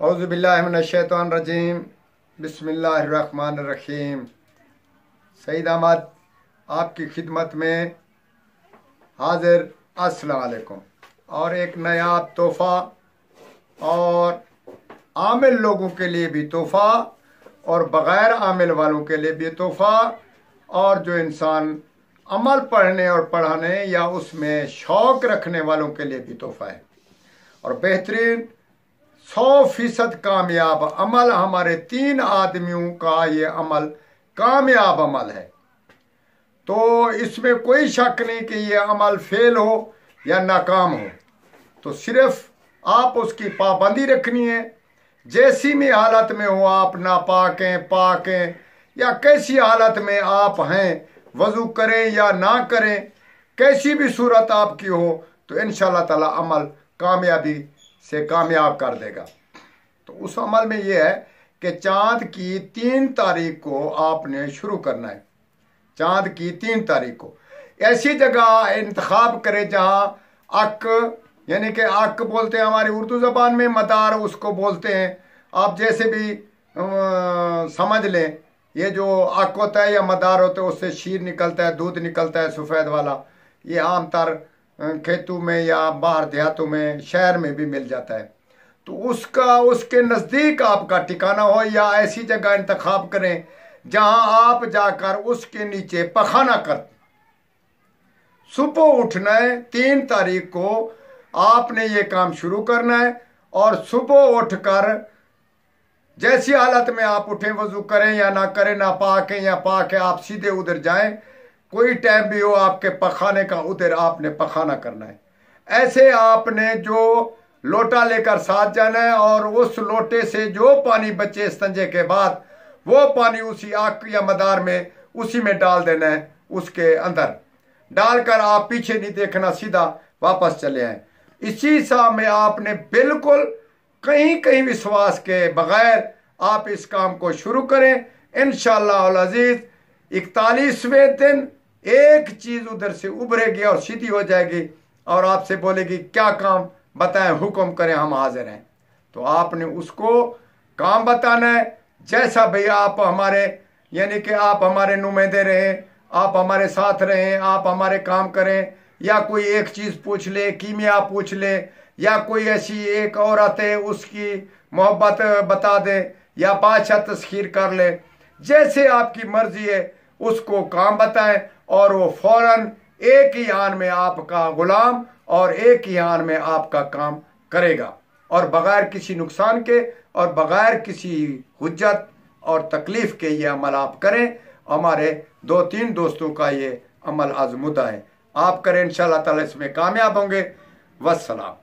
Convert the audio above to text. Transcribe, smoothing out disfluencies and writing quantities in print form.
औज़ुबिल्लाहिमिनश्शैतानिर्रजीम बिस्मिल्लाहिर्रहमानिर्रहीम। सईद अहमद आपकी खिदमत में हाजिर। अस्सलाम वालेकुम। और एक नया तोहफ़ा और आमिल लोगों के लिए भी तोहफ़ा और बग़ैर आमिल वालों के लिए भी तोहफ़ा, और जो इंसान अमल पढ़ने और पढ़ाने या उसमें शौक़ रखने वालों के लिए भी तोहफ़ा है। और बेहतरीन 100% कामयाब अमल, हमारे 3 आदमियों का ये अमल कामयाब अमल है। तो इसमें कोई शक नहीं कि ये अमल फेल हो या नाकाम हो, तो सिर्फ आप उसकी पाबंदी रखनी है। जैसी भी हालत में हो, आप नापाक हैं, पाक हैं, या कैसी हालत में आप हैं, वज़ू करें या ना करें, कैसी भी सूरत आपकी हो, तो इंशाअल्लाह ताला अमल कामयाबी से कामयाब कर देगा। तो उस अमल में यह है कि चाँद की 3 तारीख को आपने शुरू करना है। चाँद की 3 तारीख को ऐसी जगह इंतखाब करें जहाँ अक, यानी कि अक बोलते हैं हमारी उर्दू ज़बान में, मदार उसको बोलते हैं, आप जैसे भी समझ लें। ये जो अक होता है या मदार होता है, उससे शीर निकलता है, दूध निकलता है सफ़ेद वाला। ये आमतौर खेतों में या बाहर देहातों में, शहर में भी मिल जाता है। तो उसका उसके नज़दीक आपका ठिकाना हो, या ऐसी जगह इंतखाब करें जहां आप जाकर उसके नीचे पखाना कर। सुबह उठना है, 3 तारीख को आपने ये काम शुरू करना है। और सुबह उठकर जैसी हालत में आप उठें, वजू करें या ना करें, ना पाक है या पाक है, आप सीधे उधर जाएं। कोई टाइम भी हो आपके पखाने का, उधर आपने पखाना करना है। ऐसे आपने जो लोटा लेकर साथ जाना है, और उस लोटे से जो पानी बचे इस्तंजे के बाद, वो पानी उसी आग या मदार में उसी में डाल देना है। उसके अंदर डालकर आप पीछे नहीं देखना, सीधा वापस चले आए। इसी सा में आपने बिल्कुल कहीं कहीं विश्वास के बगैर आप इस काम को शुरू करें। इंशाअल्लाह अल अज़ीज़ 41वें दिन एक चीज उधर से उभरेगी और सीधी हो जाएगी, और आपसे बोलेगी क्या काम बताएं, हुक्म करें, हम हाजिर हैं। तो आपने उसको काम बताना है। जैसा भैया आप हमारे, यानी कि आप हमारे नुमाइंदे रहें, आप हमारे साथ रहें, आप हमारे काम करें, या कोई एक चीज़ पूछ ले, कीमिया पूछ ले, या कोई ऐसी एक औरत है उसकी मोहब्बत बता दे, या बादशाह तस्खीर कर ले, जैसे आपकी मर्जी है उसको काम बताएं, और वो फौरन एक ही आन में आपका गुलाम और एक ही आन में आपका काम करेगा, और बगैर किसी नुकसान के और बगैर किसी हुज्जत और तकलीफ के ये अमल आप करें। हमारे 2-3 दोस्तों का ये अमल आजमुदा है, आप करें, इंशाअल्लाह ताला इसमें कामयाब होंगे। वस्सलाम।